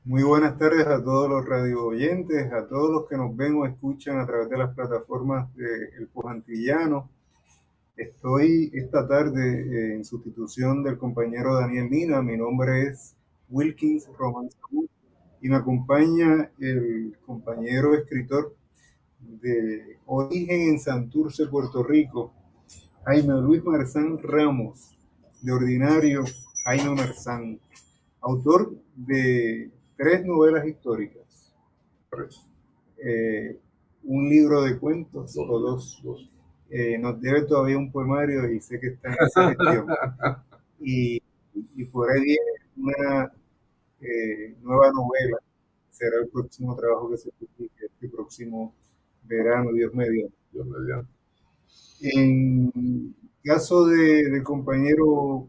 Muy buenas tardes a todos los radio oyentes, a todos los que nos ven o escuchan a través de las plataformas de El Pujantillano. Estoy esta tarde en sustitución del compañero Daniel Nina. Mi nombre es Wilkins Román Saúl y me acompaña el compañero escritor de origen en Santurce, Puerto Rico, Jaime Luis Marzán Ramos, de ordinario Jaime Marzán, autor de tres novelas históricas, eh, un libro de cuentos o dos. Nos debe todavía un poemario y sé que está en esa gestión. Y, y por ahí viene una nueva novela. Será el próximo trabajo que se publique este próximo verano, Dios mediante. Dios mediante. En caso del compañero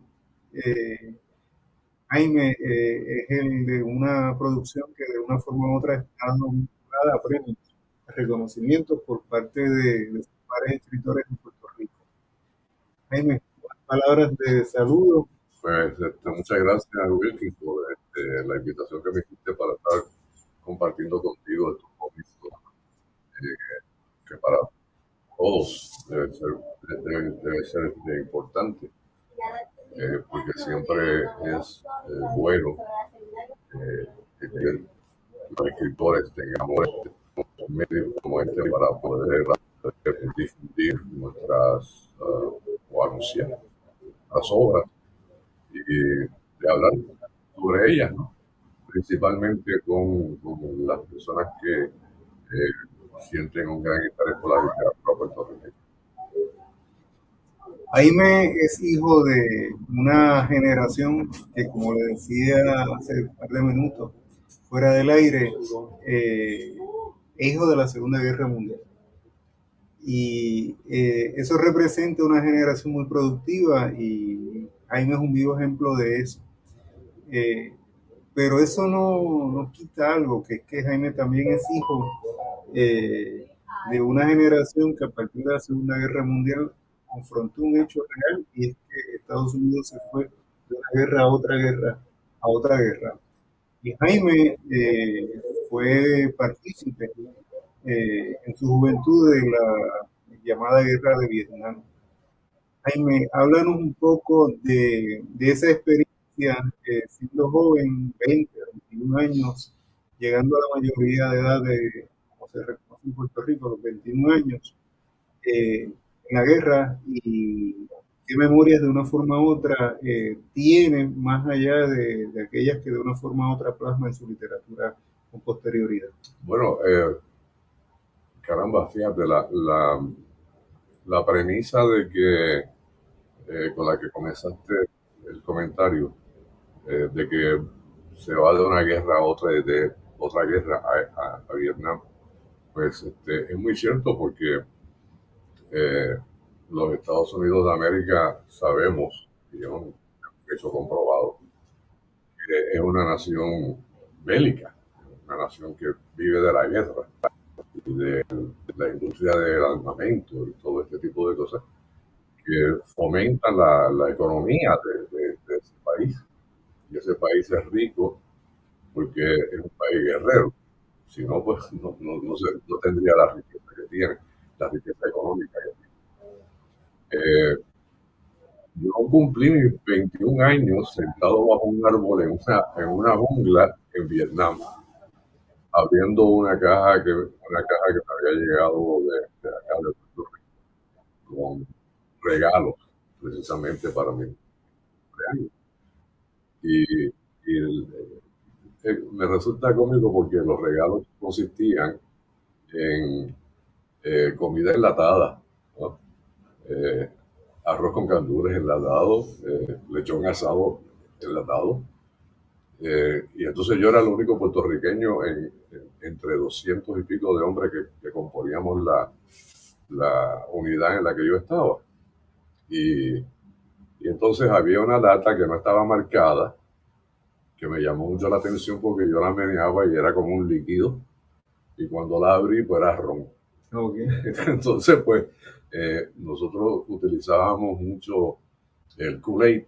eh, Jaime, es el de una producción que de una forma u otra está dando vinculada a premios, a reconocimientos por parte de sus pares escritores en Puerto Rico. Jaime, palabras de saludo. Pues muchas gracias, Wilkins, por la invitación que me hiciste para estar compartiendo contigo estos momentos que para todos debe ser importante, porque siempre es bueno que los escritores tengamos medios como este para poder difundir nuestras o anunciar las obras y de hablar sobre ellas, ¿no? Principalmente con las personas que sienten un gran interés por la literatura puertorriqueña. Jaime es hijo de una generación que, como le decía hace un par de minutos, fuera del aire, es hijo de la Segunda Guerra Mundial. Y eso representa una generación muy productiva y Jaime es un vivo ejemplo de eso. Eh, pero eso no quita algo, que es que Jaime también es hijo de una generación que a partir de la Segunda Guerra Mundial confrontó un hecho real y es que Estados Unidos se fue de una guerra a otra guerra, a otra guerra. Y Jaime fue partícipe en su juventud de la llamada guerra de Vietnam. Jaime, háblanos un poco de esa experiencia siendo joven, 20, 21 años, llegando a la mayoría de edad, como se reconoce en Puerto Rico, los 21 años, en la guerra y qué memorias de una forma u otra tiene más allá de aquellas que de una forma u otra plasma en su literatura con posterioridad. Bueno, caramba, fíjate, la premisa de que con la que comenzaste el comentario, de que se va de una guerra a otra, de otra guerra a Vietnam, pues es muy cierto porque eh, los Estados Unidos de América sabemos, y es un hecho comprobado, que es una nación bélica, una nación que vive de la guerra y de la industria del armamento y todo este tipo de cosas que fomentan la economía de ese país. Y ese país es rico porque es un país guerrero. Si no, pues no tendría la riqueza que tiene, la riqueza económica que tiene. Yo cumplí mis 21 años sentado bajo un árbol en una jungla en Vietnam, abriendo una caja que me había llegado de acá de Puerto Rico, con regalos precisamente para mi cumpleaños. Y me resulta cómico porque los regalos consistían en comida enlatada, ¿no? Eh, arroz con candules enlatado, lechón asado enlatado. Y entonces yo era el único puertorriqueño entre 200 y pico de hombres que componíamos la unidad en la que yo estaba. Y, y entonces había una lata que no estaba marcada, que me llamó mucho la atención porque yo la meneaba y era como un líquido. Y cuando la abrí, pues era ron. Okay. Entonces, pues, nosotros utilizábamos mucho el Kool-Aid,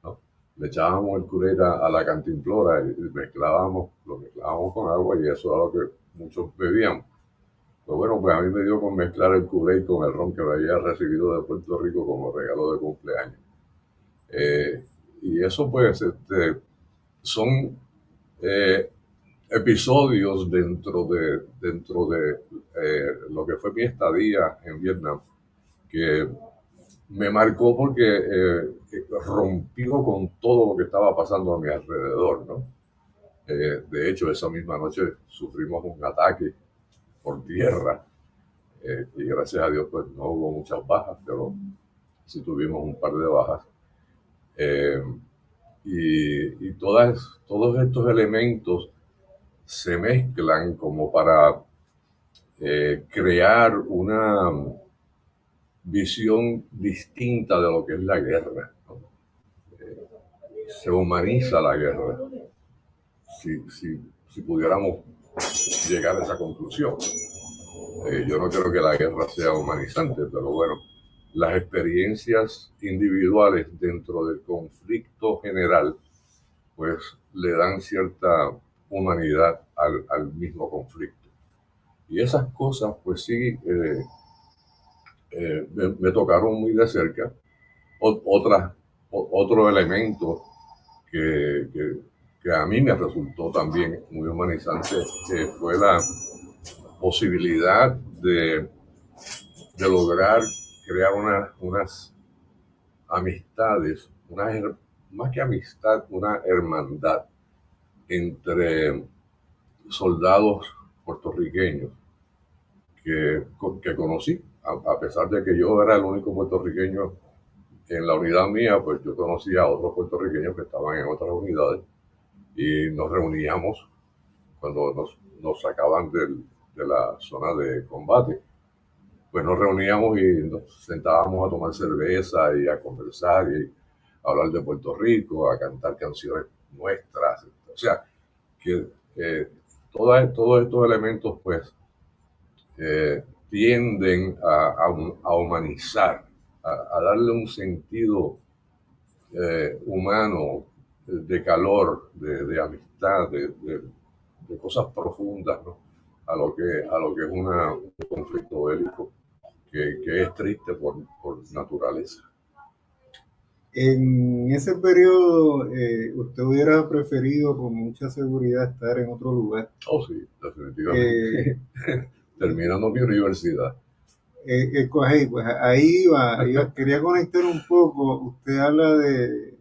¿no? le echábamos el Kool-Aid a la cantimplora y lo mezclábamos con agua y eso era lo que muchos bebían. Pues bueno, pues a mí me dio con mezclar el Kool-Aid con el ron que había recibido de Puerto Rico como regalo de cumpleaños. Eh, y eso pues son eh, episodios dentro de lo que fue mi estadía en Vietnam que me marcó porque rompió con todo lo que estaba pasando a mi alrededor, ¿no? De hecho, esa misma noche sufrimos un ataque por tierra y gracias a Dios pues no hubo muchas bajas, pero sí tuvimos un par de bajas. Eh, y todos estos elementos se mezclan como para crear una visión distinta de lo que es la guerra, ¿no? Se humaniza la guerra, si pudiéramos llegar a esa conclusión. Yo no creo que la guerra sea humanizante, pero bueno, las experiencias individuales dentro del conflicto general, pues le dan cierta humanidad al mismo conflicto. Y esas cosas, pues sí, me tocaron muy de cerca. Otro elemento que a mí me resultó también muy humanizante fue la posibilidad de lograr crear unas amistades, más que amistad, una hermandad entre soldados puertorriqueños que conocí. A pesar de que yo era el único puertorriqueño en la unidad mía, pues yo conocía a otros puertorriqueños que estaban en otras unidades y nos reuníamos cuando nos sacaban de la zona de combate. Pues nos reuníamos y nos sentábamos a tomar cerveza y a conversar y a hablar de Puerto Rico, a cantar canciones nuestras. O sea, que todos estos elementos pues tienden a humanizar, a darle un sentido humano, de calor, de amistad, de cosas profundas, ¿no? A lo que es un conflicto bélico que es triste por naturaleza. En ese periodo, ¿usted hubiera preferido con mucha seguridad estar en otro lugar? Oh, sí, definitivamente. Terminando mi universidad. Pues ahí quería conectar un poco. Usted habla de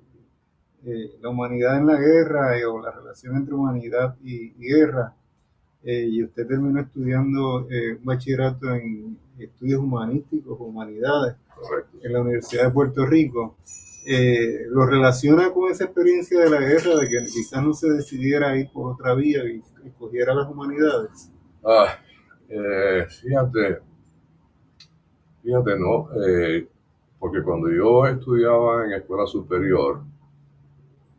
la humanidad en la guerra o la relación entre humanidad y guerra. Y usted terminó estudiando un bachillerato en estudios humanísticos, humanidades, Correcto. en la Universidad de Puerto Rico. ¿Lo relaciona con esa experiencia de la guerra, de que quizás no se decidiera ir por otra vía y escogiera las humanidades? Fíjate, no, porque cuando yo estudiaba en escuela superior,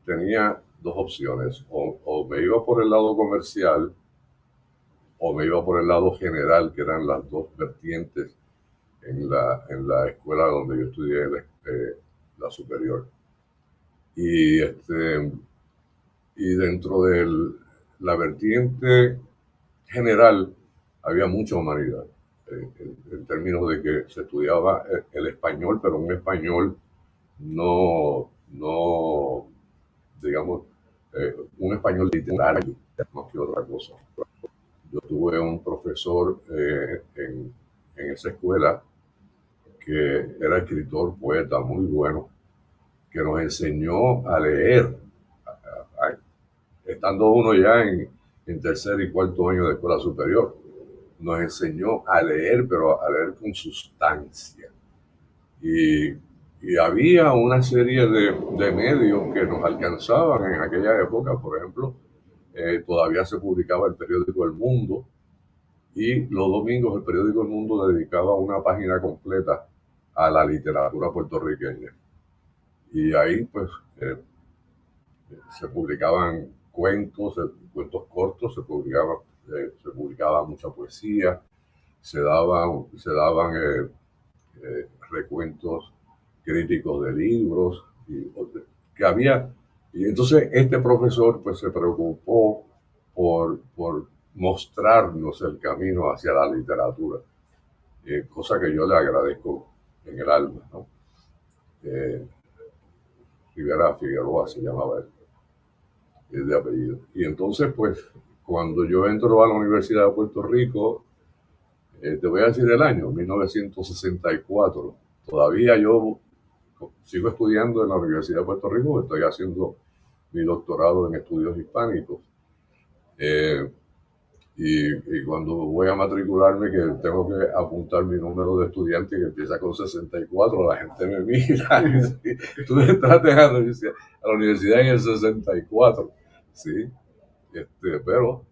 tenía dos opciones, o me iba por el lado comercial o me iba por el lado general, que eran las dos vertientes en la escuela donde yo estudié la superior. Y, y dentro de la vertiente general había mucha humanidad, en términos de que se estudiaba el español, pero un español no digamos, un español literario, más que otra cosa. Yo tuve un profesor en esa escuela que era escritor, poeta, muy bueno, que nos enseñó a leer, estando uno ya en tercer y cuarto año de escuela superior. Nos enseñó a leer, pero a leer con sustancia. Y, y había una serie de medios que nos alcanzaban en aquella época. Por ejemplo, todavía se publicaba el periódico El Mundo, y los domingos el periódico El Mundo dedicaba una página completa a la literatura puertorriqueña. Y ahí pues se publicaban cuentos cortos, se publicaba mucha poesía, se daban recuentos críticos de libros, que había Y entonces este profesor pues se preocupó por mostrarnos el camino hacia la literatura, cosa que yo le agradezco en el alma, ¿no? Eh, Rivera Figueroa se llamaba él, de apellido. Y entonces pues cuando yo entro a la Universidad de Puerto Rico, te voy a decir el año, 1964, todavía yo sigo estudiando en la Universidad de Puerto Rico, estoy haciendo mi doctorado en estudios hispánicos. Eh, y cuando voy a matricularme, que tengo que apuntar mi número de estudiante que empieza con 64, la gente me mira y dice, tú entraste a la universidad en el 64, ¿sí? Pero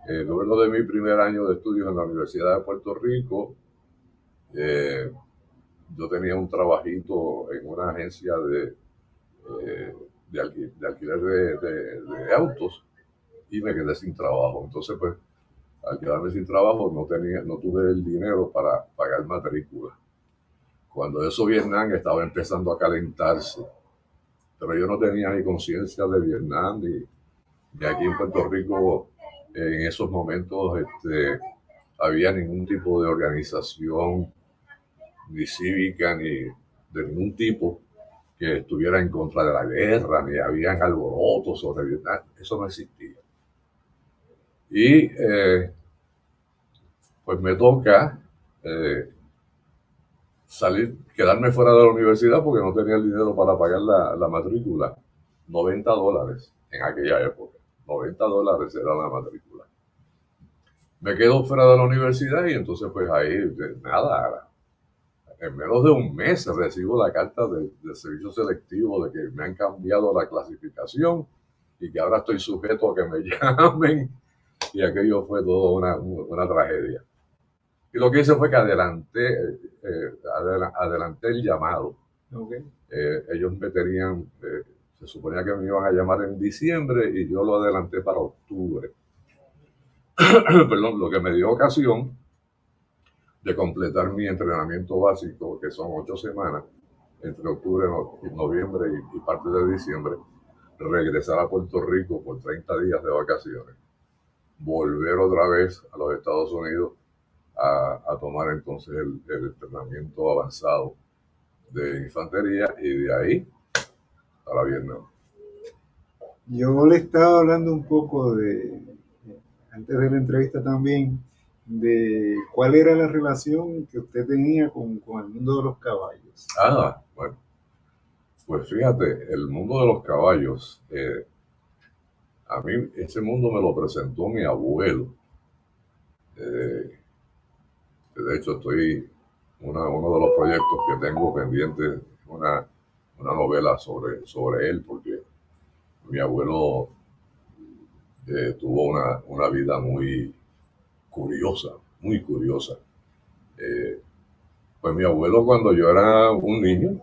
luego de mi primer año de estudios en la Universidad de Puerto Rico, eh, yo tenía un trabajito en una agencia de alquiler de autos y me quedé sin trabajo. Entonces, pues, al quedarme sin trabajo no tuve el dinero para pagar matrícula. Cuando eso Vietnam estaba empezando a calentarse, pero yo no tenía ni conciencia de Vietnam ni aquí en Puerto Rico en esos momentos había ningún tipo de organización ni cívica ni de ningún tipo que estuviera en contra de la guerra, ni habían alborotos sobre Vietnam, eso no existía. Y pues me toca eh, quedarme fuera de la universidad porque no tenía el dinero para pagar la matrícula. $90 en aquella época. $90 era la matrícula. Me quedo fuera de la universidad y entonces pues ahí nada, en menos de un mes recibo la carta del servicio selectivo de que me han cambiado la clasificación y que ahora estoy sujeto a que me llamen, y aquello fue todo una tragedia. Y lo que hice fue que adelanté el llamado. Okay. Ellos me tenían, se suponía que me iban a llamar en diciembre y yo lo adelanté para octubre. Perdón, lo que me dio ocasión de completar mi entrenamiento básico, que son 8 semanas, entre octubre, noviembre y parte de diciembre, regresar a Puerto Rico por 30 días de vacaciones, volver otra vez a los Estados Unidos a tomar entonces el entrenamiento avanzado de infantería y de ahí a la Vietnam. Yo le estaba hablando un poco antes de la entrevista también, de cuál era la relación que usted tenía con el mundo de los caballos. Bueno, pues fíjate, el mundo de los caballos, a mí ese mundo me lo presentó mi abuelo. De hecho, uno de los proyectos que tengo pendiente, una novela sobre él, porque mi abuelo tuvo una vida muy curiosa. Eh, pues mi abuelo, cuando yo era un niño,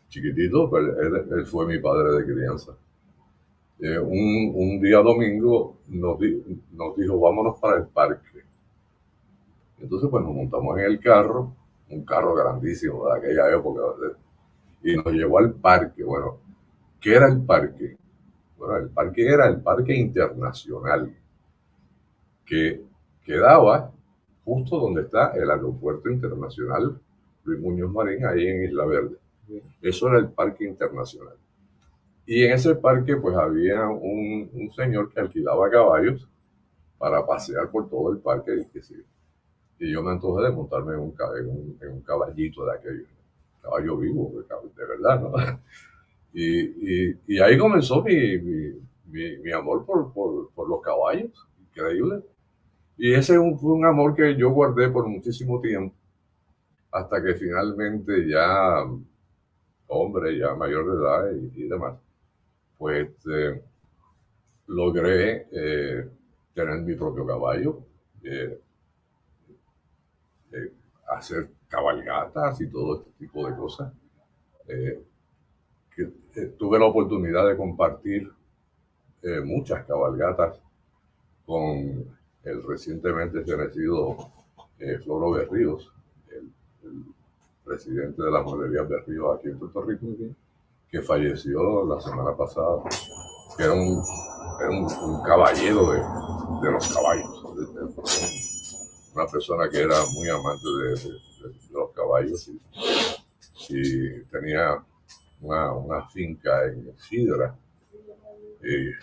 chiquitito, pues él fue mi padre de crianza. Un día domingo nos dijo, vámonos para el parque. Entonces, pues nos montamos en el carro, un carro grandísimo de aquella época, y nos llevó al parque. Bueno, ¿qué era el parque? Bueno, el parque era el Parque Internacional, que quedaba justo donde está el Aeropuerto Internacional Luis Muñoz Marín, ahí en Isla Verde. Eso era el Parque Internacional. Y en ese parque pues había un señor que alquilaba caballos para pasear por todo el parque. Y yo me antojé de montarme en un caballito de aquello, caballo vivo, de verdad, ¿no? Y ahí comenzó mi amor por los caballos, increíble. Y ese fue un amor que yo guardé por muchísimo tiempo, hasta que finalmente ya, hombre, ya mayor de edad y demás, pues logré tener mi propio caballo, eh, hacer cabalgatas y todo este tipo de cosas. Eh, Tuve la oportunidad de compartir muchas cabalgatas con el recientemente fallecido Floro Berríos, el presidente de la mueblería Berríos aquí en Puerto Rico. que falleció la semana pasada, que era un caballero de los caballos, una persona que era muy amante de los caballos y tenía una finca en Sidra,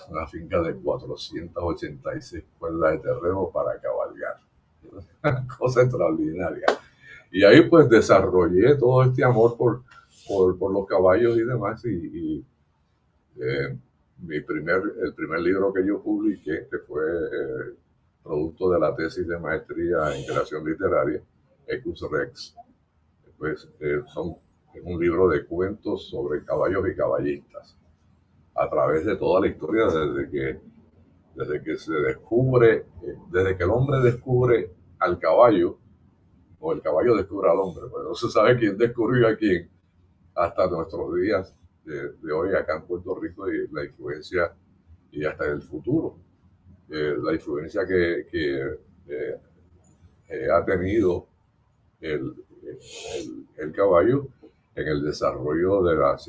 una finca de 486 cuerdas de terreno para cabalgar. Una cosa extraordinaria. Y ahí pues desarrollé todo este amor por los caballos y demás. Eh, el primer libro que yo publiqué, que fue producto de la tesis de maestría en creación literaria, Ecus Rex, pues es un libro de cuentos sobre caballos y caballistas, a través de toda la historia, desde que se descubre, desde que el hombre descubre al caballo, o el caballo descubre al hombre, pues no se sabe quién descubrió a quién, hasta nuestros días de hoy acá en Puerto Rico, y la influencia, y hasta en el futuro, la influencia eh, ha tenido el, el caballo en el desarrollo de las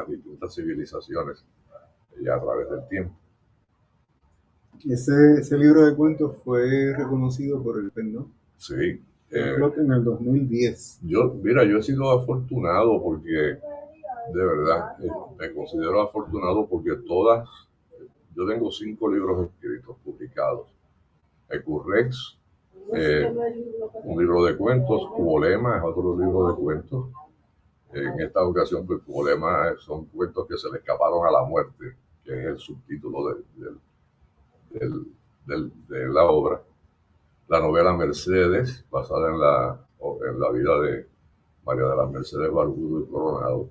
distintas civilizaciones y a través del tiempo. Ese libro de cuentos fue reconocido por el PEN, ¿no? Sí. Creo que en el 2010. Mira, yo he sido afortunado porque, de verdad, me considero afortunado porque yo tengo 5 libros escritos, publicados. Ecurrex, un libro de cuentos, Cubolema es otro libro de cuentos. En esta ocasión, pues Cubolema son cuentos que se le escaparon a la muerte, que es el subtítulo de la obra. La novela Mercedes, basada en la vida de María de las Mercedes Barbudo y Coronado,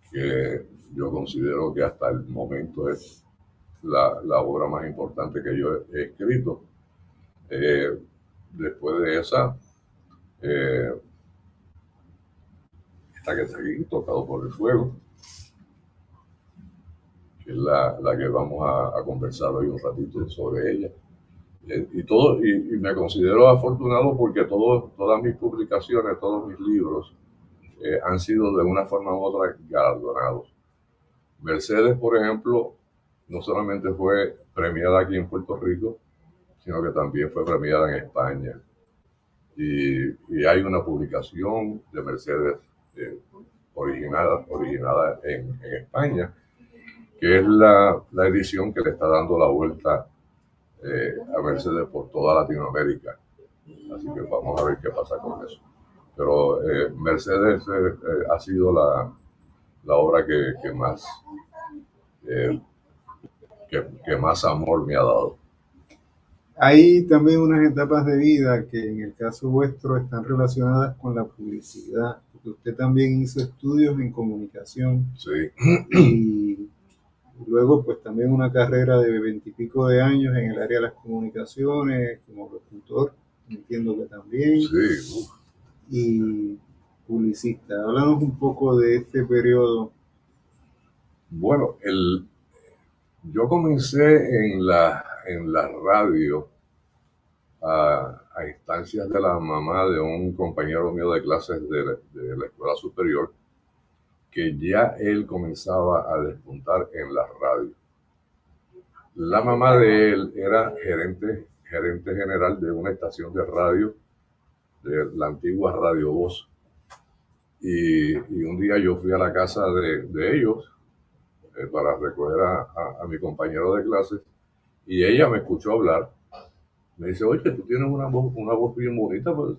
que yo considero que hasta el momento es la obra más importante que yo he escrito. Después de esa, esta que está aquí, Tocado por el Fuego, que es la que vamos a conversar hoy un ratito sobre ella. Y me considero afortunado porque todas mis publicaciones, todos mis libros, han sido de una forma u otra galardonados. Mercedes, por ejemplo, no solamente fue premiada aquí en Puerto Rico, sino que también fue premiada en España. Y hay una publicación de Mercedes originada en España, que es la edición que le está dando la vuelta a Mercedes por toda Latinoamérica. Así que vamos a ver qué pasa con eso. Pero Mercedes ha sido la obra eh, que más amor me ha dado. Hay también unas etapas de vida que en el caso vuestro están relacionadas con la publicidad, porque usted también hizo estudios en comunicación. Sí. Y luego pues también una carrera de 20 y pico de años en el área de las comunicaciones, como locutor, entiendo que también. Sí. Y publicista. Háblanos un poco de este periodo. Bueno, yo comencé en la radio a instancias de la mamá de un compañero mío de clases de la escuela superior, que ya él comenzaba a despuntar en la radio. La mamá de él era gerente general de una estación de radio, de la antigua Radio Voz. Y un día yo fui a la casa de ellos para recoger a mi compañero de clases, y ella me escuchó hablar. Me dice, oye, tú tienes una voz bien bonita, pero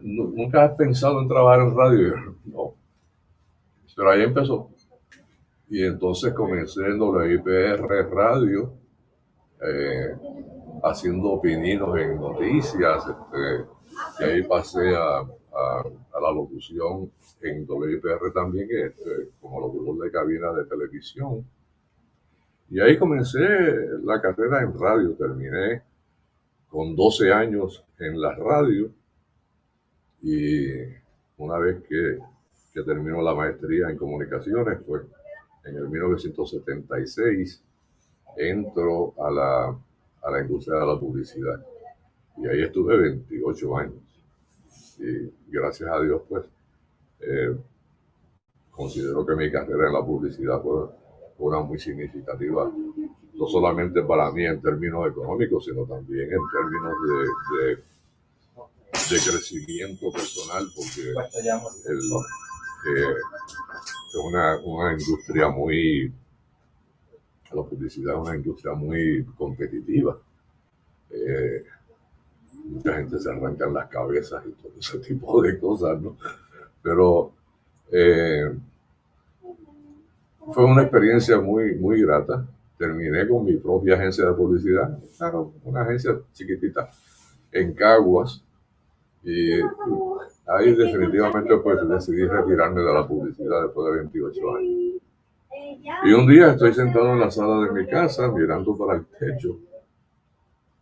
nunca has pensado en trabajar en radio. Y yo, no. Pero ahí empezó. Y entonces comencé en WIPR Radio, haciendo pininos en noticias. Y ahí pasé a la locución en WIPR también, como locutor de cabina de televisión. Y ahí comencé la carrera en radio. Terminé con 12 años en la radio, y una vez que terminó la maestría en comunicaciones, fue en el 1976, entro a la industria de la publicidad. Y ahí estuve 28 años. Y gracias a Dios, pues, considero que mi carrera en la publicidad fue una muy significativa, no solamente para mí en términos económicos, sino también en términos de crecimiento personal, porque es una industria la publicidad es una industria muy competitiva. Mucha gente se arranca en las cabezas y todo ese tipo de cosas, ¿no? Pero fue una experiencia muy, muy grata. Terminé con mi propia agencia de publicidad, claro, una agencia chiquitita en Caguas, y ahí definitivamente pues decidí retirarme de la publicidad después de 28 años. Y un día estoy sentado en la sala de mi casa mirando para el techo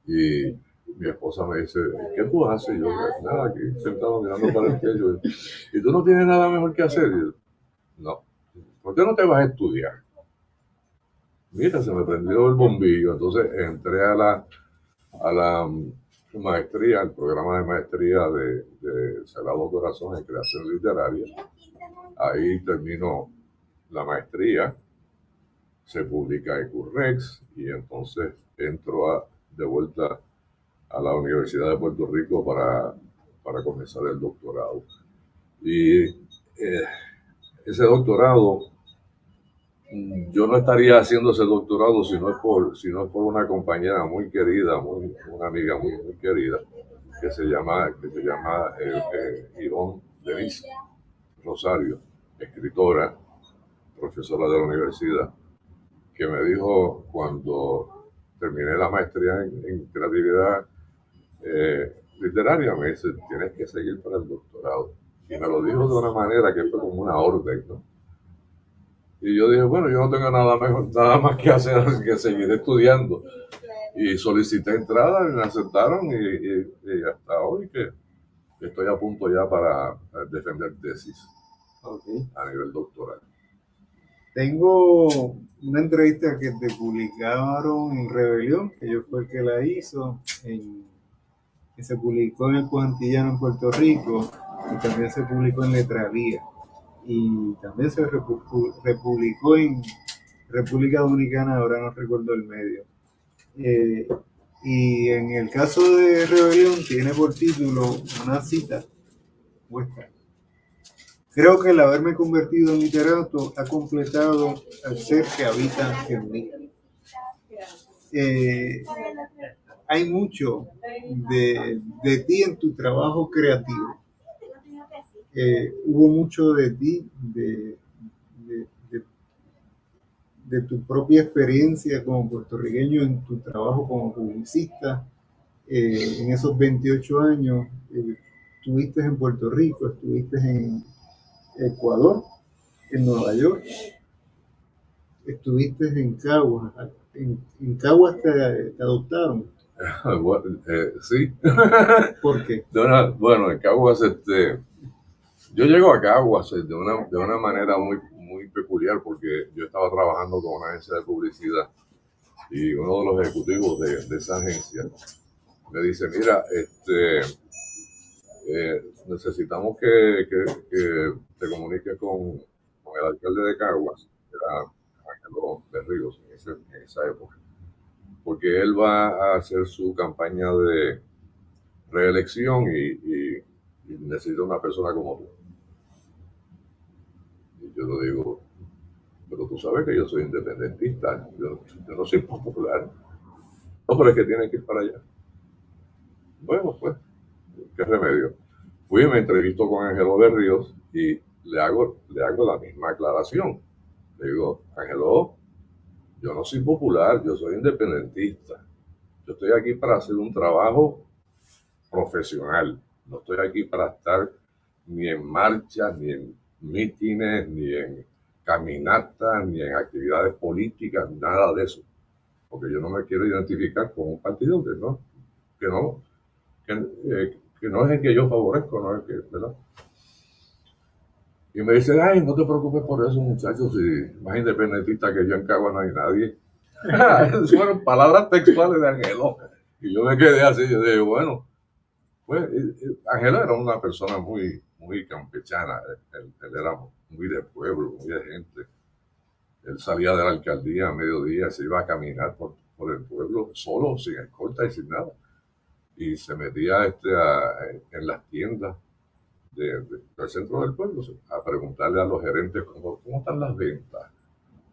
y mi esposa me dice, ¿qué tú haces? Y yo, nada, aquí sentado mirando para el techo. ¿Y tú no tienes nada mejor que hacer? Y yo, no. ¿Por qué no te vas a estudiar? Mira, se me prendió el bombillo. Entonces entré a la maestría, el programa de maestría de Sagrado Corazón en creación literaria. Ahí termino la maestría, se publica en Currex y entonces entro de vuelta a la Universidad de Puerto Rico para comenzar el doctorado. Y ese doctorado, yo no estaría haciendo ese doctorado si no es por una compañera muy querida, una amiga muy, muy querida, que se llama Ivonne Denise Rosario, escritora, profesora de la universidad, que me dijo cuando terminé la maestría en creatividad literaria, me dice, tienes que seguir para el doctorado. Y me lo dijo de una manera que fue como una orden, ¿no? Y yo dije, bueno, yo no tengo nada más que hacer que seguir estudiando. Y solicité entrada, me aceptaron y hasta hoy que estoy a punto ya para defender tesis a nivel doctoral. Tengo una entrevista que te publicaron en Rebelión, que yo fue el que la hizo, que se publicó en el Puentillano en Puerto Rico y también se publicó en Letralía y también se republicó en República Dominicana, ahora no recuerdo el medio. Y en el caso de Rebelión tiene por título una cita vuestra. Creo que el haberme convertido en literato ha completado al ser que habita en mí. Hay mucho de ti en tu trabajo creativo. Hubo mucho de ti, de tu propia experiencia como puertorriqueño en tu trabajo como publicista. En esos 28 años, estuviste en Puerto Rico, estuviste en Ecuador, en Nueva York, estuviste en Caguas. En Caguas te adoptaron. Sí. ¿Por qué? Bueno, en Caguas, yo llego a Caguas de una manera muy, muy peculiar porque yo estaba trabajando con una agencia de publicidad y uno de los ejecutivos de esa agencia me dice, mira, necesitamos que te comuniques con el alcalde de Caguas, que era Ángelo de Ríos en esa época, porque él va a hacer su campaña de reelección y necesita una persona como tú. Y yo le digo, pero tú sabes que yo soy independentista, yo no soy popular. No, pero es que tienen que ir para allá. Bueno, pues, ¿qué remedio? Fui y me entrevisto con Ángelo de Ríos y le hago la misma aclaración. Le digo, Ángelo, yo no soy popular, yo soy independentista. Yo estoy aquí para hacer un trabajo profesional. No estoy aquí para estar ni en marchas, ni en mítines, ni en caminatas, ni en actividades políticas, nada de eso. Porque yo no me quiero identificar con un partido que no es el que yo favorezco, no es el que, ¿verdad? Y me dice, ay, no te preocupes por eso, muchachos, si más independentista que yo en Cagua no hay nadie. Fueron palabras textuales de Ángelo. Y yo me quedé así, yo dije, bueno, pues Ángelo era una persona muy, muy campechana. Él era muy de pueblo, muy de gente. Él salía de la alcaldía a mediodía, se iba a caminar por el pueblo solo, sin escolta y sin nada. Y se metía en las tiendas del centro del pueblo a preguntarle a los gerentes cómo están las ventas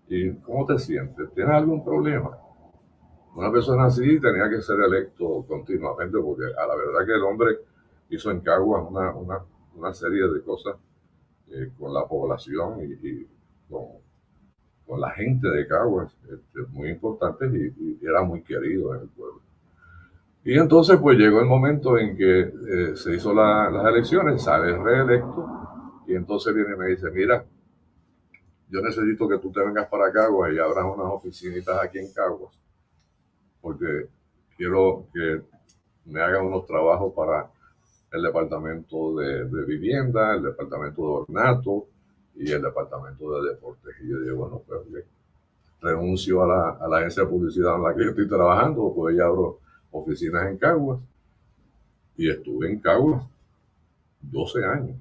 y cómo te sientes. ¿Tienes algún problema? Una persona así tenía que ser electo continuamente porque a la verdad que el hombre hizo en Caguas una serie de cosas con la población y con la gente de Caguas muy importantes y era muy querido en el pueblo. Y entonces pues llegó el momento en que se hizo las elecciones, sale reelecto y entonces viene y me dice, mira, yo necesito que tú te vengas para Caguas y abras unas oficinitas aquí en Caguas porque quiero que me hagan unos trabajos para el departamento de vivienda, el departamento de ornato y el departamento de deportes. Y yo digo, bueno, pues renuncio a la agencia de publicidad en la que yo estoy trabajando, pues ya abro oficinas en Caguas. Y estuve en Caguas 12 años.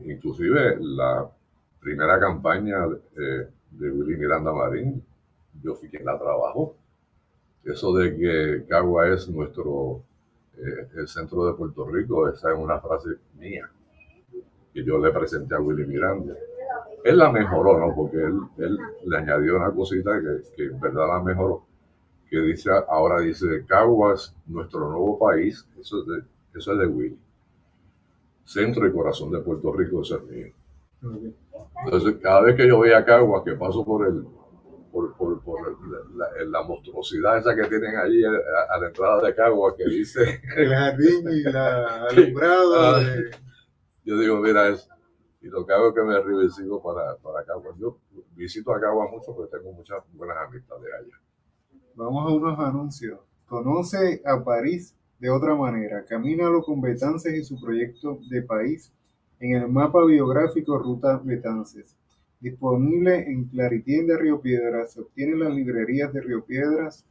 Inclusive la primera campaña de Willy Miranda Marín, yo fui quien la trabajó. Eso de que Cagua es el centro de Puerto Rico, esa es una frase mía que yo le presenté a Willy Miranda. Él la mejoró, ¿no? Porque él le añadió una cosita que en verdad la mejoró, que dice, ahora dice, Caguas, nuestro nuevo país, eso es de Willy. Centro y corazón de Puerto Rico, eso es mío. Okay. Entonces, cada vez que yo veía Caguas, que paso por la monstruosidad esa que tienen allí a la entrada de Caguas, que dice el jardín y la alumbrado. Yo digo, mira eso. Y lo que hago es que me río y sigo para Caguas. Yo visito a Caguas mucho porque tengo muchas buenas amistades allá. Vamos a unos anuncios. Conoce a París de otra manera. Camínalo con Betances y su proyecto de país en el mapa biográfico Ruta Betances. Disponible en Claritienda Río Piedras. Se obtiene en las librerías de Río Piedras,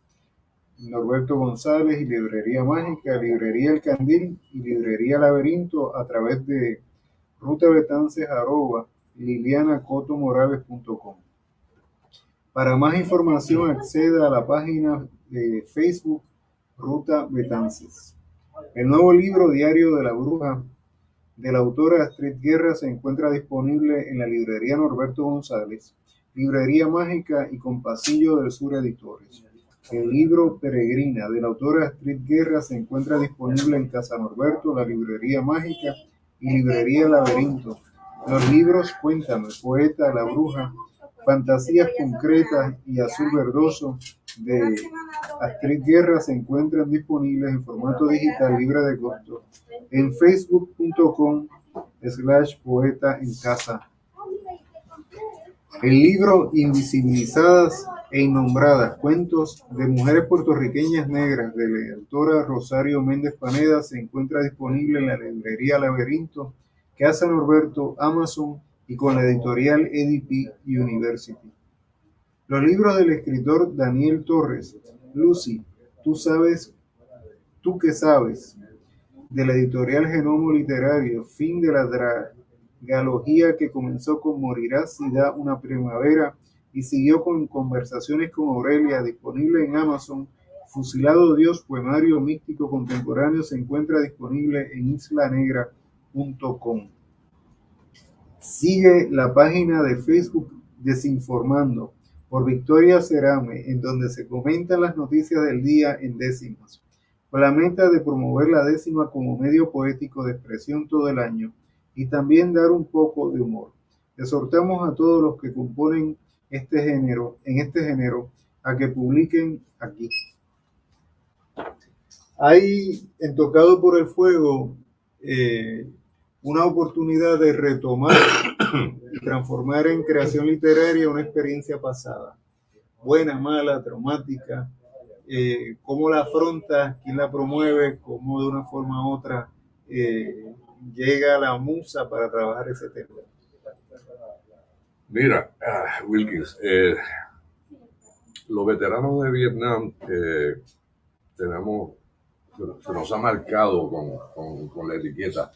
Norberto González y Librería Mágica, Librería El Candil y Librería Laberinto a través de rutabetances@lilianacotomorales.com. Para más información acceda a la página de Facebook Ruta Betances. El nuevo libro Diario de la Bruja de la autora Astrid Guerra se encuentra disponible en la librería Norberto González, Librería Mágica y Compasillo del Sur Editores. El libro Peregrina de la autora Astrid Guerra se encuentra disponible en Casa Norberto, la Librería Mágica y Librería Laberinto. Los libros Cuéntame, Poeta, La Bruja, Fantasías Concretas y Azul Verdoso de Astrid Guerra se encuentran disponibles en formato digital libre de costo en facebook.com/poeta en casa. El libro Invisibilizadas e Innombradas, cuentos de mujeres puertorriqueñas negras de la autora Rosario Méndez Paneda se encuentra disponible en la librería Laberinto, Casa Norberto, Amazon y con la editorial EDP University. Los libros del escritor Daniel Torres, Lucy, tú que sabes, de la editorial Genomo Literario, fin de la dragalogía que comenzó con Morirás si da una primavera y siguió con Conversaciones con Aurelia, disponible en Amazon. Fusilado Dios, poemario místico contemporáneo, se encuentra disponible en islanegra.com. Sigue la página de Facebook Desinformando por Victoria Cerame, en donde se comentan las noticias del día en décimas, con la meta de promover la décima como medio poético de expresión todo el año y también dar un poco de humor. Exhortamos a todos los que componen en este género, a que publiquen aquí. Hay en Tocado por el Fuego una oportunidad de retomar y transformar en creación literaria una experiencia pasada, buena, mala, traumática, cómo la afronta, quién la promueve, cómo de una forma u otra llega la musa para trabajar ese tema. Mira, Wilkins, los veteranos de Vietnam se nos ha marcado con la etiqueta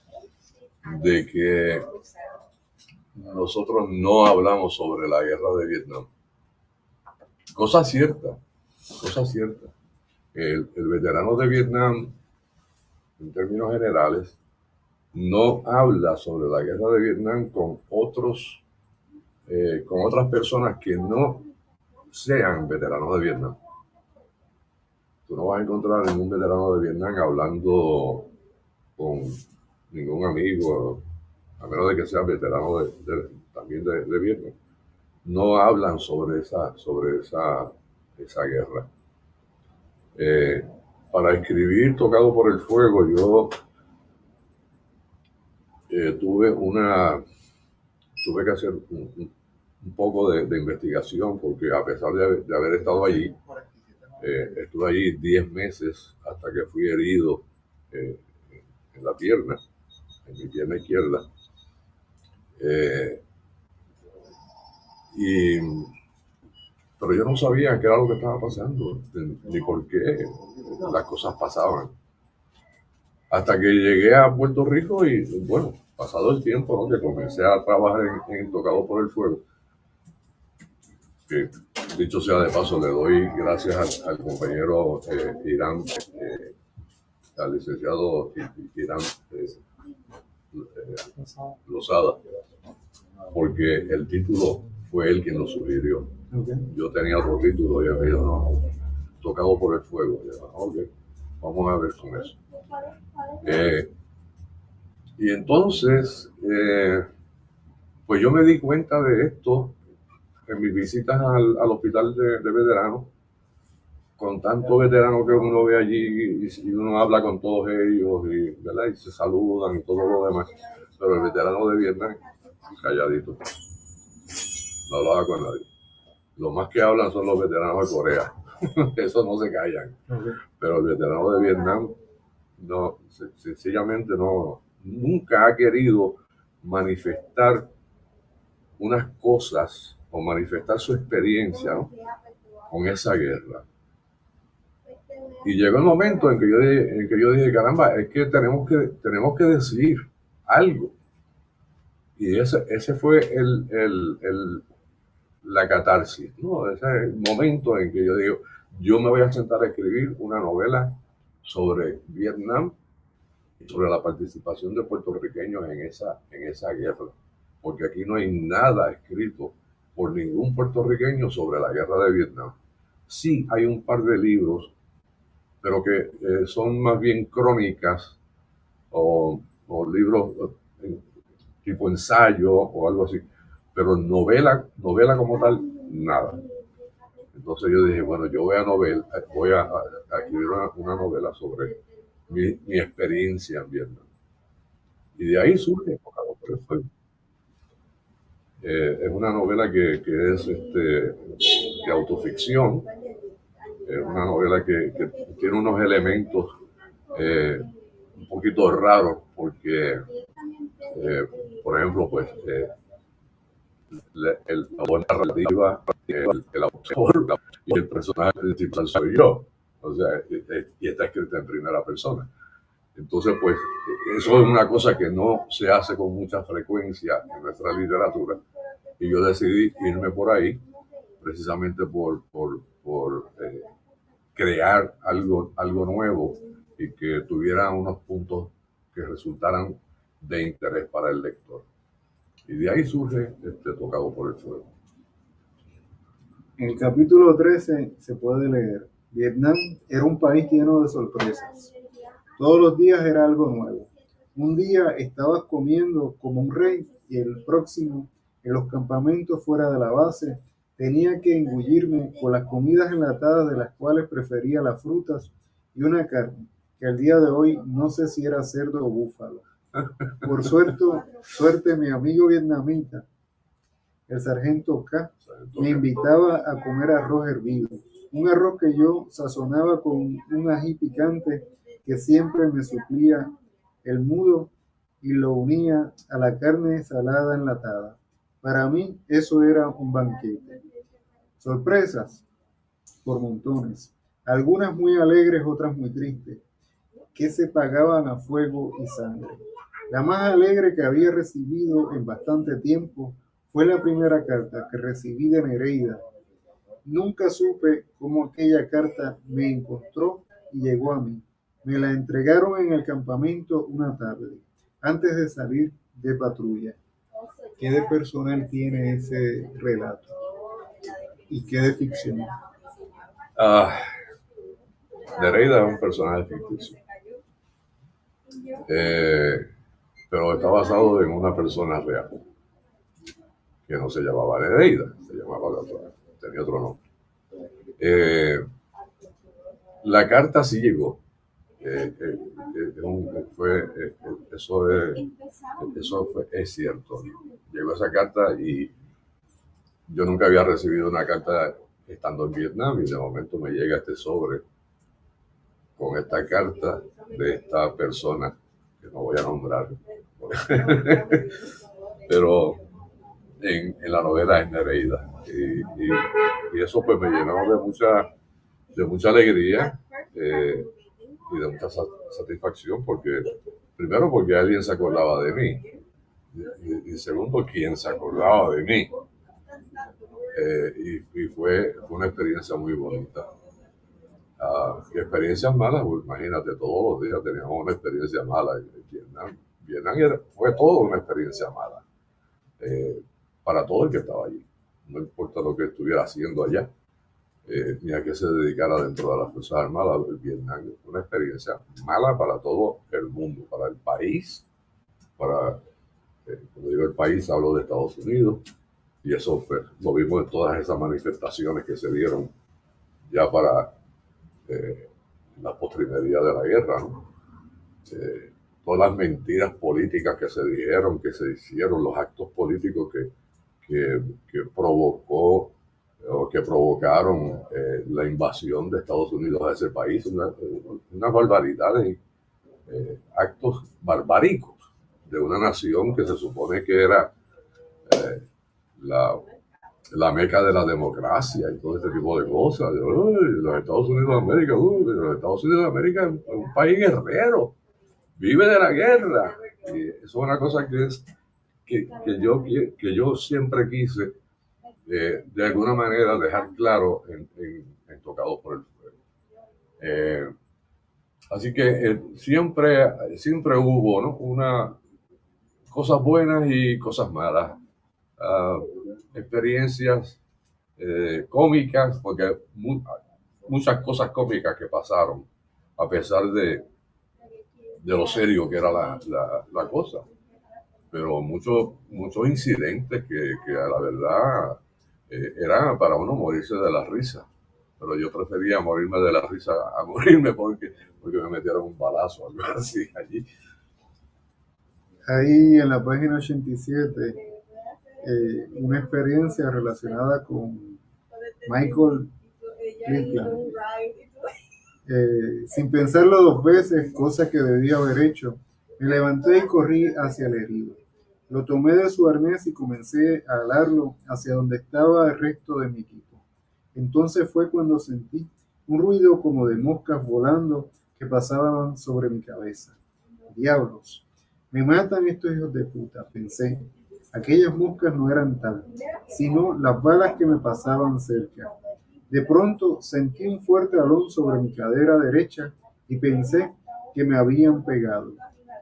de que nosotros no hablamos sobre la guerra de Vietnam. Cosa cierta, cosa cierta. El veterano de Vietnam, en términos generales, no habla sobre la guerra de Vietnam con otras personas que no sean veteranos de Vietnam. Tú no vas a encontrar ningún veterano de Vietnam hablando con ningún amigo, a menos de que sea veterano también de Vietnam. No hablan sobre esa guerra. Para escribir Tocado por el Fuego, yo tuve que hacer un poco de investigación, porque a pesar de haber estado allí, estuve allí 10 meses hasta que fui herido en la pierna, en mi pierna izquierda. Pero yo no sabía qué era lo que estaba pasando, ni por qué las cosas pasaban. Hasta que llegué a Puerto Rico y, bueno, pasado el tiempo, ¿no?, que comencé a trabajar en Tocado por el Fuego, que dicho sea de paso, le doy gracias al compañero Irán, al licenciado Irán Lozada, porque el título fue él quien lo sugirió. Okay. Yo tenía otro título y él me dijo, no, Tocado por el Fuego. Y yo, ok, vamos a ver con eso. Y entonces, pues yo me di cuenta de esto en mis visitas al hospital de veteranos, con tantos veteranos que uno ve allí y uno habla con todos ellos ¿verdad?, y se saludan y todo lo demás. Pero el veterano de Vietnam, calladito, no hablaba con nadie. Lo más que hablan son los veteranos de Corea. Eso no se callan. Okay. Pero el veterano de Vietnam no, sencillamente nunca ha querido manifestar unas cosas o manifestar su experiencia, ¿no?, con esa guerra. Y llegó el momento en que yo dije, caramba, es que tenemos que decir algo. Y ese fue la catarsis, ¿no? Ese es el momento en que yo digo, yo me voy a sentar a escribir una novela sobre Vietnam y sobre la participación de puertorriqueños en esa guerra. Porque aquí no hay nada escrito por ningún puertorriqueño sobre la guerra de Vietnam. Sí hay un par de libros, pero que son más bien crónicas o libros tipo ensayo o algo así, pero novela como tal, nada. Entonces yo dije, bueno, yo voy a escribir una novela sobre mi experiencia en Vietnam. Y de ahí surge Tocado por el Fuego. Es una novela que es de autoficción. Es una novela que tiene unos elementos un poquito raros, porque, por ejemplo, pues la buena narrativa, el autor y el personaje principal soy yo. O sea, y está escrita en primera persona. Entonces, pues, eso es una cosa que no se hace con mucha frecuencia en nuestra literatura. Y yo decidí irme por ahí, precisamente por crear algo nuevo y que tuviera unos puntos que resultaran de interés para el lector. Y de ahí surge Tocado por el Fuego. En el capítulo 13 se puede leer: Vietnam era un país lleno de sorpresas. Todos los días era algo nuevo. Un día estabas comiendo como un rey y el próximo, en los campamentos fuera de la base, tenía que engullirme con las comidas enlatadas, de las cuales prefería las frutas y una carne, que al día de hoy no sé si era cerdo o búfalo. Por suerte mi amigo vietnamita, el sargento K, me invitaba a comer arroz hervido. Un arroz que yo sazonaba con un ají picante que siempre me suplía el mudo y lo unía a la carne salada enlatada. Para mí eso era un banquete. Sorpresas por montones, algunas muy alegres, otras muy tristes, que se pagaban a fuego y sangre. La más alegre que había recibido en bastante tiempo fue la primera carta que recibí de Nereida. Nunca supe cómo aquella carta me encontró y llegó a mí. Me la entregaron en el campamento una tarde, antes de salir de patrulla. ¿Qué de personal tiene ese relato? ¿Y qué de ficción? Ah, Nereida es un personaje ficticio, eh, pero está basado en una persona real, que no se llamaba Nereida, se llamaba tenía otro nombre. Eh, la carta sí llegó. Es cierto. Llegó esa carta y yo nunca había recibido una carta estando en Vietnam y de momento me llega este sobre con esta carta de esta persona que no voy a nombrar. Pero en la novela es Nereida. Y eso pues me llenó de mucha alegría y de mucha satisfacción porque, primero porque alguien se acordaba de mí y segundo, quien se acordaba de mí. Y fue una experiencia muy bonita. Experiencias malas, pues, imagínate, todos los días teníamos una experiencia mala en Vietnam. Fue toda una experiencia mala para todo el que estaba allí. No importa lo que estuviera haciendo allá, ni a qué se dedicara dentro de las Fuerzas Armadas. Vietnam fue una experiencia mala para todo el mundo, para el país, cuando digo el país, hablo de Estados Unidos, y eso fue, lo vimos en todas esas manifestaciones que se dieron ya para la postrimería de la guerra, ¿no? Todas las mentiras políticas que se dijeron, que se hicieron, los actos políticos que provocó o que provocaron la invasión de Estados Unidos a ese país, unas barbaridades, actos barbáricos de una nación que se supone que era la, la meca de la democracia y todo este tipo de cosas. Los Estados Unidos de América, los Estados Unidos de América es un país guerrero, vive de la guerra. Y eso es una cosa que yo siempre quise, de alguna manera, dejar claro en Tocado por el Fuego. Así que siempre hubo, ¿no? Cosas buenas y cosas malas. Experiencias cómicas, porque muchas cosas cómicas que pasaron, a pesar de lo serio que era la cosa. Pero muchos incidentes que a la verdad eran para uno morirse de la risa. Pero yo prefería morirme de la risa a morirme porque me metieron un balazo o algo así allí. Ahí en la página 87, una experiencia relacionada con Michael Cleveland. Sin pensarlo dos veces, cosa que debía haber hecho, me levanté y corrí hacia el herido. Lo tomé de su arnés y comencé a alarlo hacia donde estaba el resto de mi equipo. Entonces fue cuando sentí un ruido como de moscas volando que pasaban sobre mi cabeza. Diablos, me matan estos hijos de puta, pensé. Aquellas moscas no eran tal, sino las balas que me pasaban cerca. De pronto sentí un fuerte alón sobre mi cadera derecha y pensé que me habían pegado.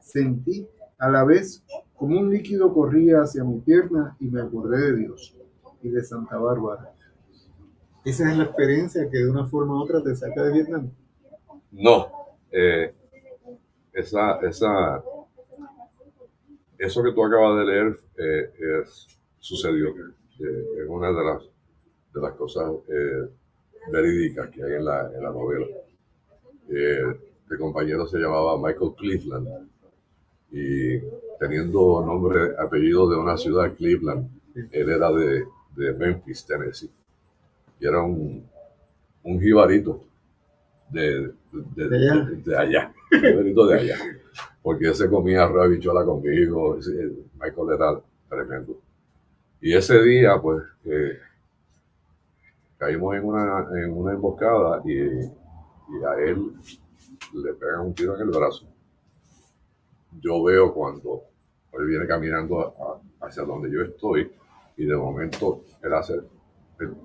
Sentí a la vez como un líquido corría hacia mi pierna y me acordé de Dios y de Santa Bárbara. Esa es la experiencia que de una forma u otra te saca de Vietnam. No, esa, esa, eso que tú acabas de leer sucedió. Es una de las cosas verídicas que hay en la novela. El compañero se llamaba Michael Cleveland y teniendo nombre, apellido de una ciudad, Cleveland, él era de Memphis, Tennessee, y era un jibarito de allá, un jibarito de allá, porque él se comía arroz y habichuela conmigo. Michael era tremendo. Y ese día, pues, caímos en una emboscada y a él le pegan un tiro en el brazo. yo veo cuando él viene caminando hacia donde yo estoy y de momento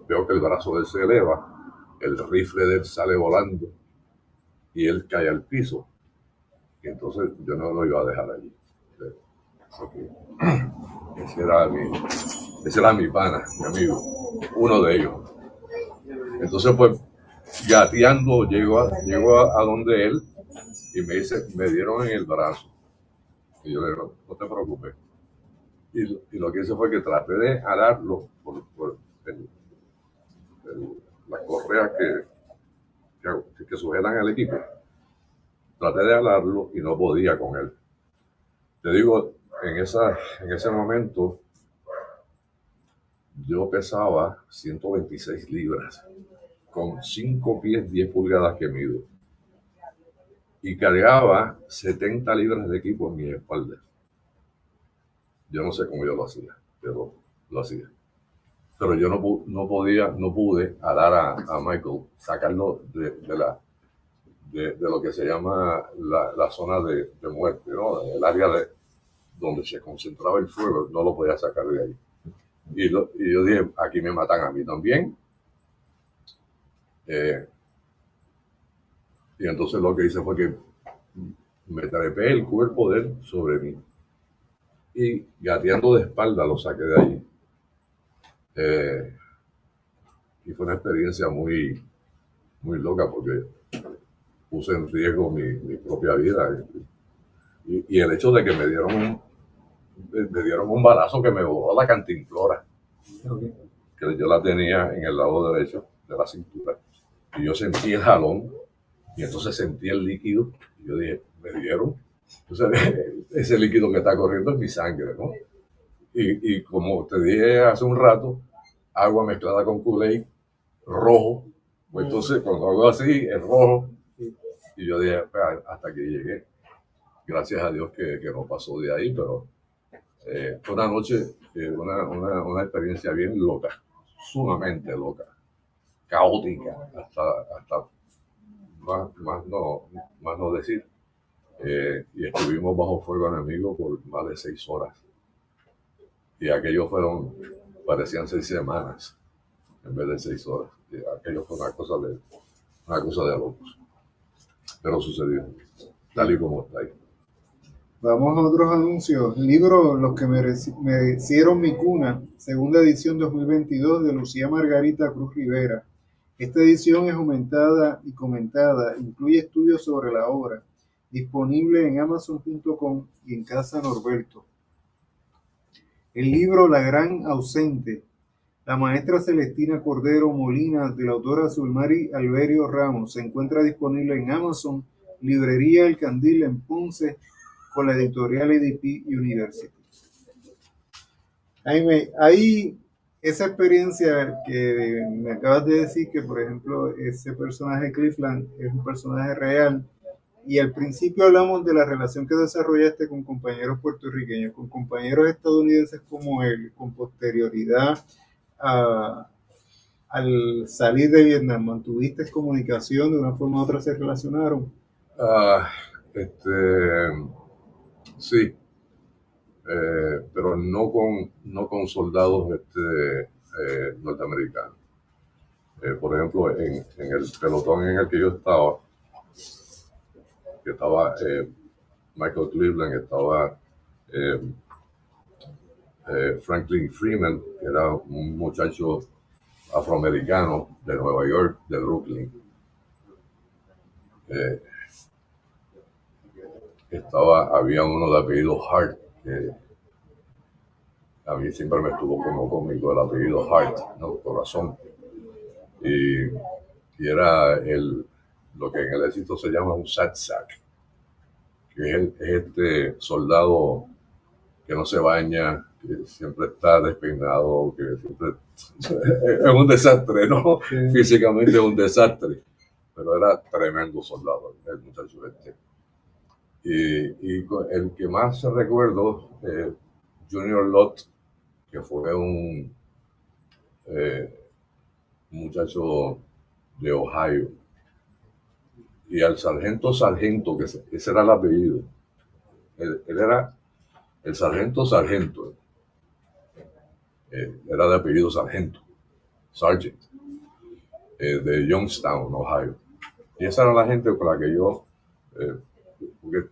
veo que el brazo de él se eleva, el rifle de él sale volando y él cae al piso. Y entonces yo no lo iba a dejar allí. Porque ese era mi pana, mi amigo, uno de ellos. Entonces, pues, gateando, llego a donde él y me dice, me dieron en el brazo. Y yo le digo, no te preocupes. Y lo que hice fue que traté de jalarlo por las correas que sujetan al equipo. Traté de jalarlo y no podía con él. Te digo, en ese momento yo pesaba 126 libras, con 5 pies 10 pulgadas que mido. Y cargaba 70 libras de equipo en mi espalda. Yo no sé cómo yo lo hacía, pero lo hacía. Pero yo no pude alar a Michael, sacarlo de lo que se llama la zona de muerte, ¿no? El área donde se concentraba el fuego, no lo podía sacar de ahí. Y yo dije, aquí me matan a mí también. Y entonces lo que hice fue que me trepé el cuerpo de él sobre mí y gateando de espalda lo saqué de allí. Y fue una experiencia muy, muy loca porque puse en riesgo mi propia vida. Y el hecho de que me dieron un balazo que me voló la cantimplora, Okay. que yo la tenía en el lado derecho de la cintura. Y yo sentí el jalón y entonces sentí el líquido. Y yo dije, me dieron. Entonces, ese líquido que está corriendo es mi sangre, ¿no? Y como te dije hace un rato, agua mezclada con Kool-Aid, rojo. Pues entonces, cuando hago así, es rojo. Y yo dije, hasta que llegué. Gracias a Dios que no pasó de ahí, pero fue una noche, una experiencia bien loca, sumamente loca, caótica, hasta más no decir. Y estuvimos bajo fuego enemigo por más de 6 horas. Y aquello parecían 6 semanas en vez de 6 horas. Y aquello fue una cosa de locos. Pero sucedió, tal y como está ahí. Vamos a otros anuncios. Libro Los que merecieron mi cuna, segunda edición 2022 de Lucía Margarita Cruz Rivera. Esta edición es aumentada y comentada, incluye estudios sobre la obra, disponible en amazon.com y en Casa Norberto. El libro La Gran Ausente, la maestra Celestina Cordero Molina, de la autora Zulmari Alberio Ramos, se encuentra disponible en Amazon, Librería El Candil en Ponce, con la editorial EDP University. Jaime, hay esa experiencia que me acabas de decir, que por ejemplo ese personaje Cleveland es un personaje real, y al principio hablamos de la relación que desarrollaste con compañeros puertorriqueños, con compañeros estadounidenses como él, con posterioridad a, al salir de Vietnam. ¿Mantuviste comunicación de una forma u otra, se relacionaron? Ah, sí, pero no con soldados norteamericanos. Por ejemplo, en el pelotón en el que yo estaba Michael Cleveland, estaba eh, Franklin Freeman, que era un muchacho afroamericano de Nueva York, de Brooklyn. Eh, había uno de apellido Hart, que a mí siempre me estuvo como cómico el apellido Hart, ¿no? Corazón. Y, y era lo que en el ejército se llama un satsack, que es este soldado que no se baña, que siempre está despeinado, que siempre es un desastre, ¿no? Sí. Físicamente es un desastre, pero era tremendo soldado el muchacho este. Y el que más recuerdo, Junior Lott, que fue un muchacho de Ohio, y al sargento, que ese era el apellido, Él era el sargento, era de apellido Sargento, Sargent, de Youngstown, Ohio. Y esa era la gente con la que yo, eh, porque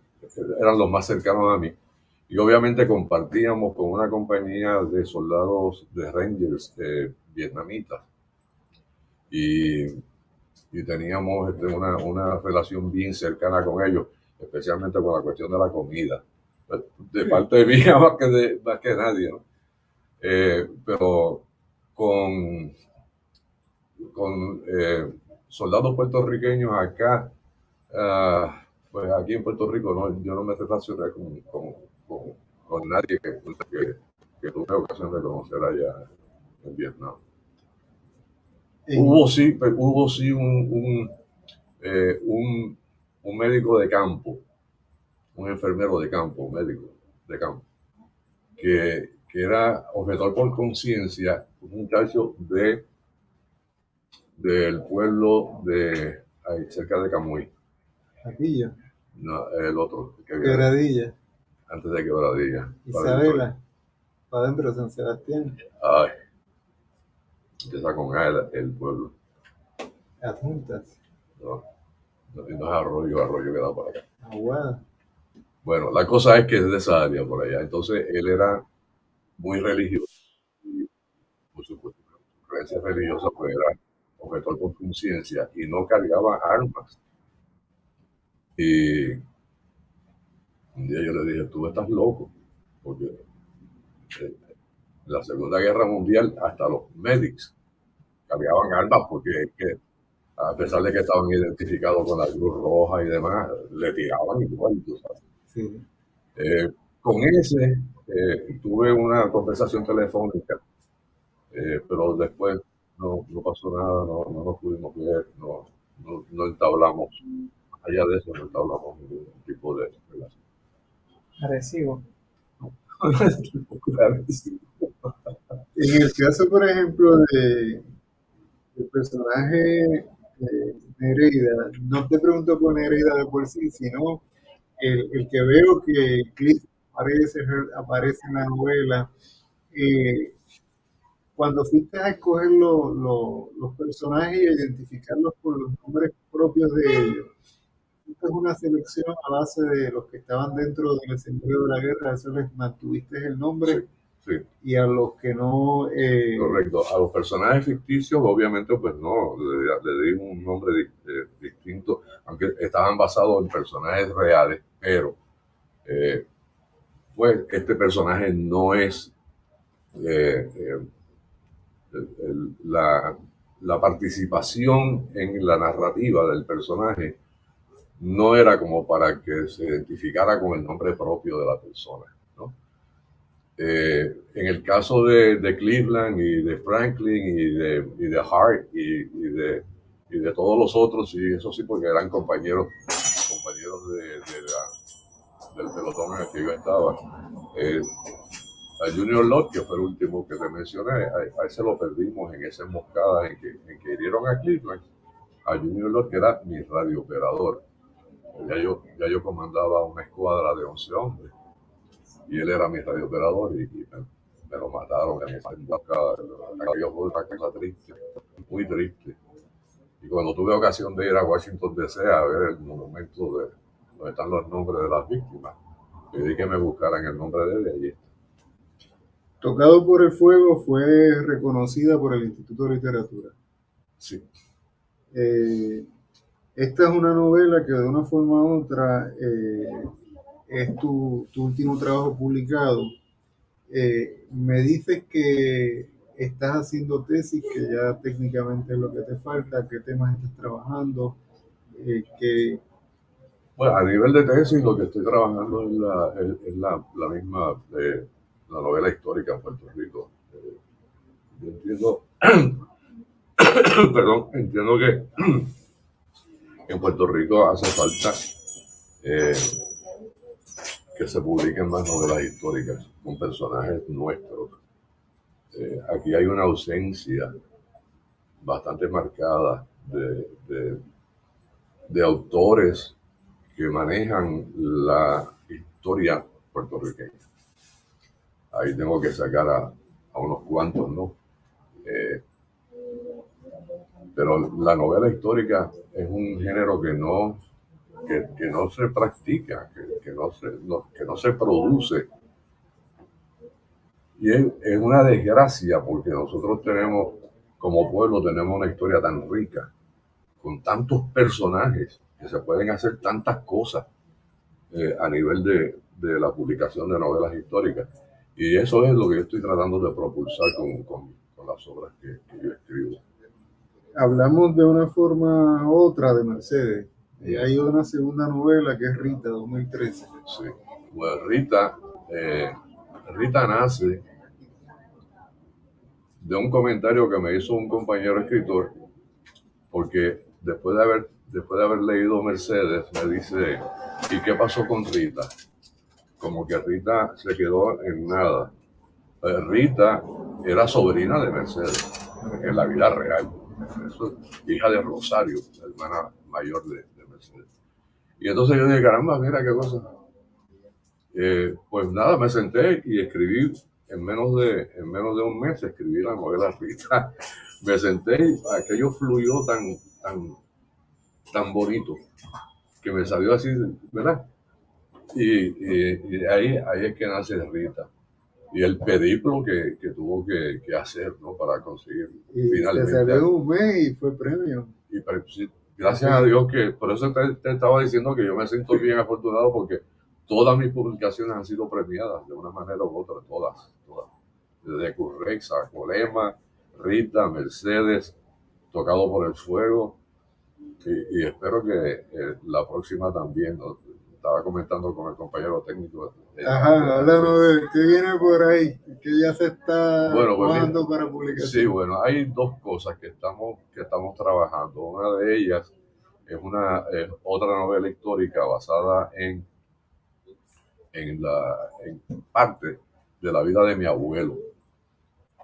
eran los más cercanos a mí. Y obviamente compartíamos con una compañía de soldados de Rangers vietnamitas. Y, y teníamos una relación bien cercana con ellos, especialmente con la cuestión de la comida. De parte mía más que nadie, ¿no? Pero con, con soldados puertorriqueños acá, pues aquí en Puerto Rico no, yo no me relacioné con, con nadie que tuve ocasión de conocer allá en Vietnam. Hubo sí un médico de campo, un enfermero de campo, un médico de campo, que era objetor por conciencia, un muchacho del pueblo de ahí, cerca de Camuy. Aquillo, No, el otro, que viene Quebradilla, antes de Quebradilla. Isabela, para adentro de San Sebastián, Ay, empieza con A el pueblo. Adjuntas, No, no es Arroyo que da por acá. Aguada. Bueno, la cosa es que es de esa área por allá. Entonces él era muy religioso. Y por supuesto, su creencia religiosa pues era objetor por conciencia y no cargaba armas. Y un día yo le dije, tú estás loco, porque en la Segunda Guerra Mundial hasta los medics cargaban armas porque es que, a pesar de que estaban identificados con la Cruz Roja y demás, le tiraban igual, tú sabes. Sí. Con ese tuve una conversación telefónica, pero después no pasó nada, no nos pudimos ver, no entablamos, allá de eso no entablamos ningún tipo de relación. Agresivo. En el caso, por ejemplo, del personaje Nereida, no te pregunto por Nereida de por sí, sino el que veo que Cliff aparece en la novela. eh, Cuando fuiste a escoger los personajes y a identificarlos por los nombres propios de ellos, esta es una selección a base de los que estaban dentro del escenario de la guerra, a eso les mantuviste el nombre, sí. Y a los que no... Correcto. A los personajes ficticios, obviamente, pues no, le di un nombre distinto, aunque estaban basados en personajes reales, pero pues este personaje no es eh, eh, la participación en la narrativa del personaje no era como para que se identificara con el nombre propio de la persona, ¿no? En el caso de Cleveland y de Franklin y de Hart y de todos los otros, y eso sí, porque eran compañeros del pelotón en el que yo estaba. A Junior Lott, que fue el último que te mencioné, a ese lo perdimos en esa emboscada en que hirieron a Cleveland. A Junior Lott, que era mi radiooperador. Ya yo comandaba una escuadra de 11 hombres y él era mi radiooperador y me lo mataron en esa emboscada. Aquello fue una cosa triste, muy triste. Y cuando tuve ocasión de ir a Washington DC a ver el monumento donde están los nombres de las víctimas, pedí que me buscaran el nombre de él y allí está. Tocado por el Fuego fue reconocida por el Instituto de Literatura. Sí. Esta es una novela que de una forma u otra es tu último trabajo publicado. Me dices que estás haciendo tesis, que ya técnicamente es lo que te falta, qué temas estás trabajando, que... Bueno, a nivel de tesis, lo que estoy trabajando es la misma, la novela histórica en Puerto Rico. Yo entiendo, perdón, entiendo que en Puerto Rico hace falta eh, que se publiquen más novelas históricas con personajes nuestros. Aquí hay una ausencia bastante marcada de autores que manejan la historia puertorriqueña. Ahí tengo que sacar a unos cuantos, ¿no? Pero la novela histórica es un género que no se practica, que no se produce. Y es una desgracia porque nosotros tenemos, como pueblo, tenemos una historia tan rica, con tantos personajes, que se pueden hacer tantas cosas a nivel de la publicación de novelas históricas. Y eso es lo que yo estoy tratando de propulsar con las obras que yo escribo. Hablamos de una forma u otra de Mercedes. Y hay una segunda novela que es Rita, 2013. Sí. Pues Rita nace de un comentario que me hizo un compañero escritor, porque después de haber leído Mercedes, me dice, ¿y qué pasó con Rita? Como que Rita se quedó en nada. Rita era sobrina de Mercedes, en la vida real. Eso, hija de Rosario, la hermana mayor de Mercedes. Y entonces yo dije, caramba, mira qué cosa. Pues nada, me senté y escribí en menos de un mes, escribí la novela Rita. Me senté y aquello fluyó tan bonito que me salió así, ¿verdad? Y ahí es que nace Rita. Y el periplo que tuvo que hacer, ¿no? Para conseguir Y finalmente. se salió un mes y fue premio. Y sí, gracias a Dios que, por eso te estaba diciendo que yo me siento bien afortunado porque todas mis publicaciones han sido premiadas de una manera u otra, todas. Desde Currexa, Colema, Rita, Mercedes, Tocado por el Fuego, y espero que la próxima también, ¿no? Estaba comentando con el compañero técnico. Ajá, háblanos de qué viene por ahí, que ya se está jugando para publicación. Sí, bueno, hay dos cosas que estamos trabajando. Una de ellas es otra novela histórica basada en parte de la vida de mi abuelo.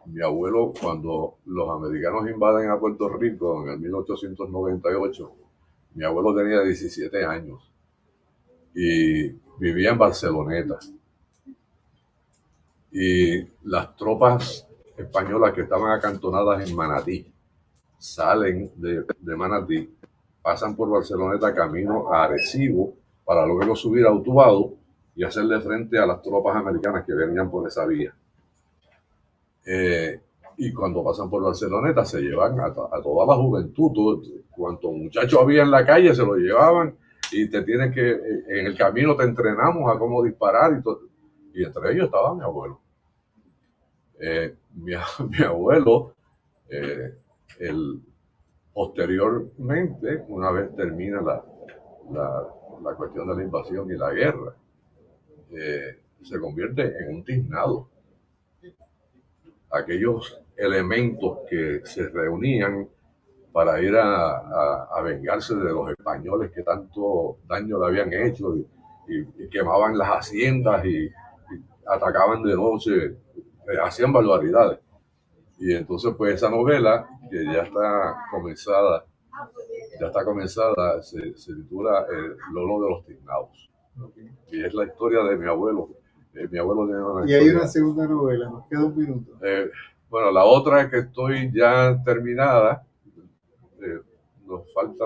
Mi abuelo, cuando los americanos invaden a Puerto Rico en el 1898, mi abuelo tenía 17 años y vivía en Barceloneta. Y las tropas españolas que estaban acantonadas en Manatí salen de Manatí, pasan por Barceloneta camino a Arecibo para luego subir a Utuado y hacerle frente a las tropas americanas que venían por esa vía. Y cuando pasan por Barceloneta se llevan a toda la juventud, cuanto muchachos había en la calle se lo llevaban y en el camino te entrenamos a cómo disparar y todo. Y entre ellos estaba mi abuelo. Mi abuelo, posteriormente, una vez termina la cuestión de la invasión y la guerra, se convierte en un tiznado. Aquellos elementos que se reunían para ir a vengarse de los españoles que tanto daño le habían hecho y quemaban las haciendas y atacaban de noche, hacían barbaridades. Y entonces pues esa novela que ya está comenzada, se titula Lolo de los Tiznados. Y es la historia de mi abuelo. Mi abuelo tiene una historia. Y hay una segunda novela, nos queda un minuto. Bueno, la otra es que estoy ya terminada, nos falta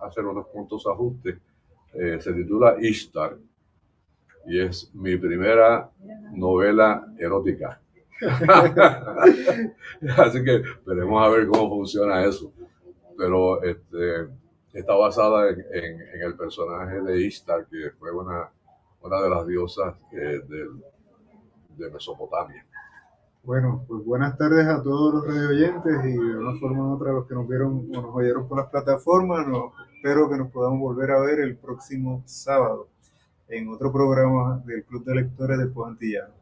hacer unos puntos ajustes, se titula Ishtar y es mi primera novela erótica. Así que veremos a ver cómo funciona eso. Pero está basada en el personaje de Ishtar, que fue una de las diosas de Mesopotamia. Bueno, pues buenas tardes a todos los radioyentes y de una forma u otra los que nos vieron o nos oyeron por las plataformas. Espero que nos podamos volver a ver el próximo sábado en otro programa del Club de Lectores del Pueblo Antillano.